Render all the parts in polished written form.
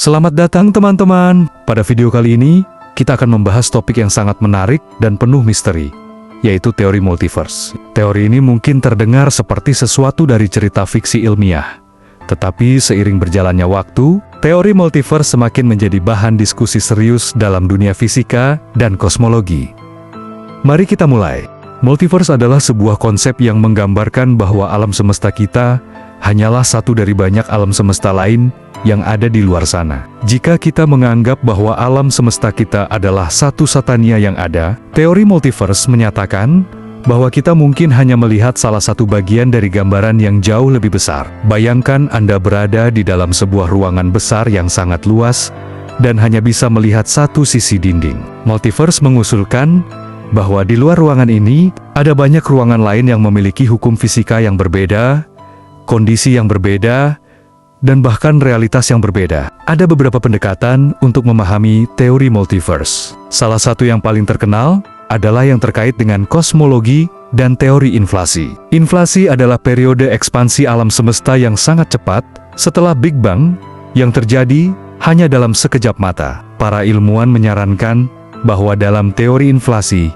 Selamat datang teman-teman. Pada video kali ini, kita akan membahas topik yang sangat menarik dan penuh misteri, yaitu teori multiverse. Teori ini mungkin terdengar seperti sesuatu dari cerita fiksi ilmiah. Tetapi seiring berjalannya waktu, teori multiverse semakin menjadi bahan diskusi serius dalam dunia fisika dan kosmologi. Mari kita mulai. Multiverse adalah sebuah konsep yang menggambarkan bahwa alam semesta kita hanyalah satu dari banyak alam semesta lain yang ada di luar sana. Jika kita menganggap bahwa alam semesta kita adalah satu-satunya yang ada, teori multiverse menyatakan bahwa kita mungkin hanya melihat salah satu bagian dari gambaran yang jauh lebih besar. Bayangkan Anda berada di dalam sebuah ruangan besar yang sangat luas dan hanya bisa melihat satu sisi dinding. Multiverse mengusulkan bahwa di luar ruangan ini ada banyak ruangan lain yang memiliki hukum fisika yang berbeda, kondisi yang berbeda, dan bahkan realitas yang berbeda. Ada beberapa pendekatan untuk memahami teori multiverse. Salah satu yang paling terkenal adalah yang terkait dengan kosmologi dan teori inflasi. Inflasi adalah periode ekspansi alam semesta yang sangat cepat setelah Big Bang yang terjadi hanya dalam sekejap mata. Para ilmuwan menyarankan bahwa dalam teori inflasi,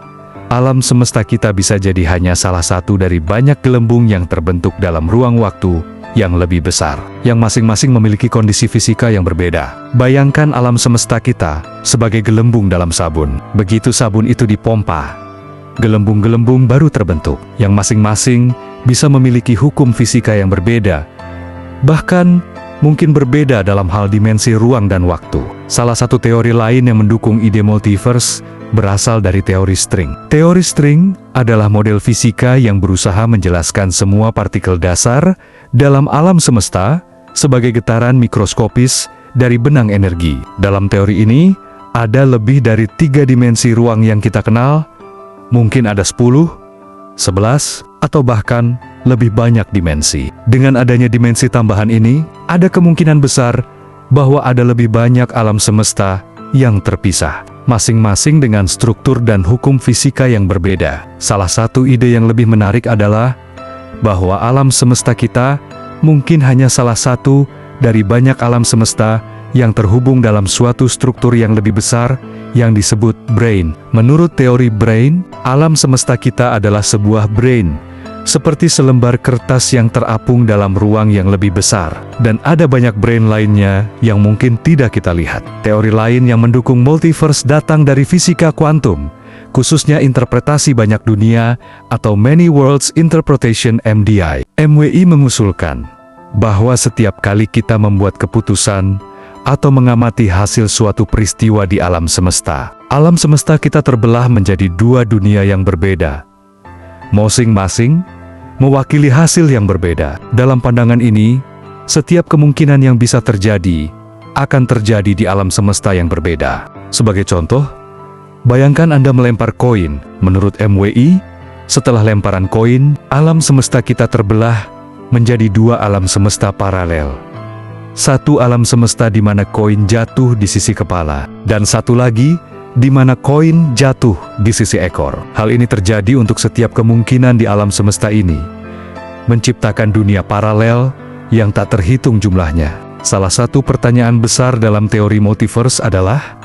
alam semesta kita bisa jadi hanya salah satu dari banyak gelembung yang terbentuk dalam ruang waktu yang lebih besar, yang masing-masing memiliki kondisi fisika yang berbeda. Bayangkan alam semesta kita sebagai gelembung dalam sabun. Begitu sabun itu dipompa, gelembung-gelembung baru terbentuk, yang masing-masing bisa memiliki hukum fisika yang berbeda, bahkan mungkin berbeda dalam hal dimensi ruang dan waktu. Salah satu teori lain yang mendukung ide multiverse berasal dari teori string. Teori string adalah model fisika yang berusaha menjelaskan semua partikel dasar dalam alam semesta sebagai getaran mikroskopis dari benang energi. Dalam teori ini, ada lebih dari 3 dimensi ruang yang kita kenal, mungkin ada 10, 11, atau bahkan lebih banyak dimensi. Dengan adanya dimensi tambahan ini, ada kemungkinan besar bahwa ada lebih banyak alam semesta yang terpisah, masing-masing dengan struktur dan hukum fisika yang berbeda. Salah satu ide yang lebih menarik adalah bahwa alam semesta kita mungkin hanya salah satu dari banyak alam semesta yang terhubung dalam suatu struktur yang lebih besar yang disebut brain. Menurut teori brain, alam semesta kita adalah sebuah brain, seperti selembar kertas yang terapung dalam ruang yang lebih besar. Dan ada banyak brain lainnya yang mungkin tidak kita lihat. Teori lain yang mendukung multiverse datang dari fisika kuantum, khususnya interpretasi banyak dunia atau Many Worlds Interpretation (MWI). MWI mengusulkan bahwa setiap kali kita membuat keputusan atau mengamati hasil suatu peristiwa di alam semesta kita terbelah menjadi 2 dunia yang berbeda, masing-masing mewakili hasil yang berbeda. Dalam pandangan ini, setiap kemungkinan yang bisa terjadi akan terjadi di alam semesta yang berbeda. Sebagai contoh, bayangkan Anda melempar koin. Menurut MWI, setelah lemparan koin, alam semesta kita terbelah menjadi 2 alam semesta paralel. Satu alam semesta di mana koin jatuh di sisi kepala, dan satu lagi di mana koin jatuh di sisi ekor. Hal ini terjadi untuk setiap kemungkinan di alam semesta ini, menciptakan dunia paralel yang tak terhitung jumlahnya. Salah satu pertanyaan besar dalam teori multiverse adalah,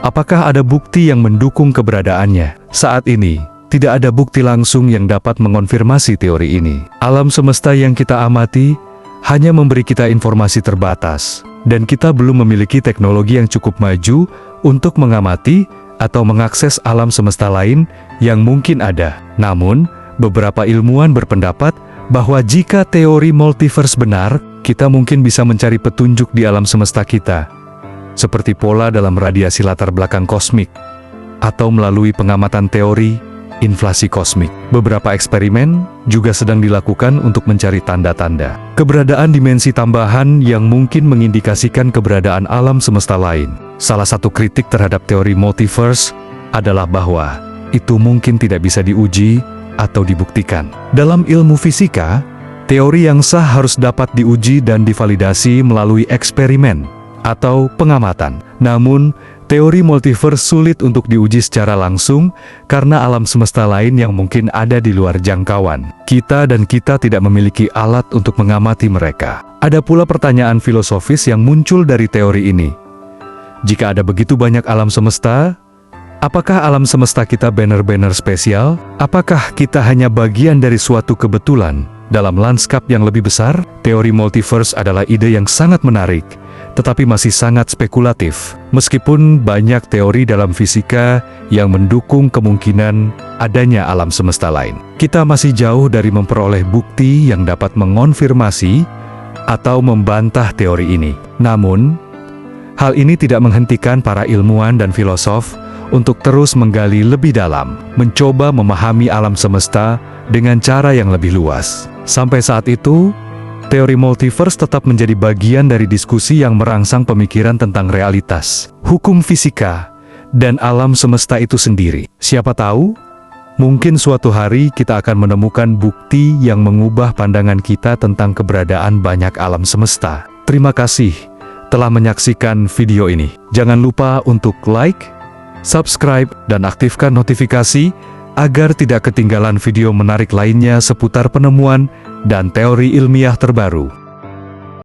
apakah ada bukti yang mendukung keberadaannya? Saat ini, tidak ada bukti langsung yang dapat mengonfirmasi teori ini. Alam semesta yang kita amati hanya memberi kita informasi terbatas, dan kita belum memiliki teknologi yang cukup maju untuk mengamati atau mengakses alam semesta lain yang mungkin ada. Namun, beberapa ilmuwan berpendapat bahwa jika teori multiverse benar, kita mungkin bisa mencari petunjuk di alam semesta kita, seperti pola dalam radiasi latar belakang kosmik, atau melalui pengamatan teori inflasi kosmik. Beberapa eksperimen juga sedang dilakukan untuk mencari tanda-tanda keberadaan dimensi tambahan yang mungkin mengindikasikan keberadaan alam semesta lain. Salah satu kritik terhadap teori multiverse adalah bahwa itu mungkin tidak bisa diuji atau dibuktikan. Dalam ilmu fisika, teori yang sah harus dapat diuji dan divalidasi melalui eksperimen atau pengamatan. Namun, Teori multiverse sulit untuk diuji secara langsung karena alam semesta lain yang mungkin ada di luar jangkauan. Kita tidak memiliki alat untuk mengamati mereka. Ada pula pertanyaan filosofis yang muncul dari teori ini. Jika ada begitu banyak alam semesta, apakah alam semesta kita benar-benar spesial? Apakah kita hanya bagian dari suatu kebetulan dalam lanskap yang lebih besar? Teori multiverse adalah ide yang sangat menarik, tetapi masih sangat spekulatif. Meskipun banyak teori dalam fisika yang mendukung kemungkinan adanya alam semesta lain, kita masih jauh dari memperoleh bukti yang dapat mengonfirmasi atau membantah teori ini. Namun, hal ini tidak menghentikan para ilmuwan dan filosof untuk terus menggali lebih dalam, mencoba memahami alam semesta dengan cara yang lebih luas. Sampai saat itu, teori multiverse tetap menjadi bagian dari diskusi yang merangsang pemikiran tentang realitas, hukum fisika, dan alam semesta itu sendiri. Siapa tahu, mungkin suatu hari kita akan menemukan bukti yang mengubah pandangan kita tentang keberadaan banyak alam semesta. Terima kasih telah menyaksikan video ini. Jangan lupa untuk like, subscribe, dan aktifkan notifikasi agar tidak ketinggalan video menarik lainnya seputar penemuan dan teori ilmiah terbaru.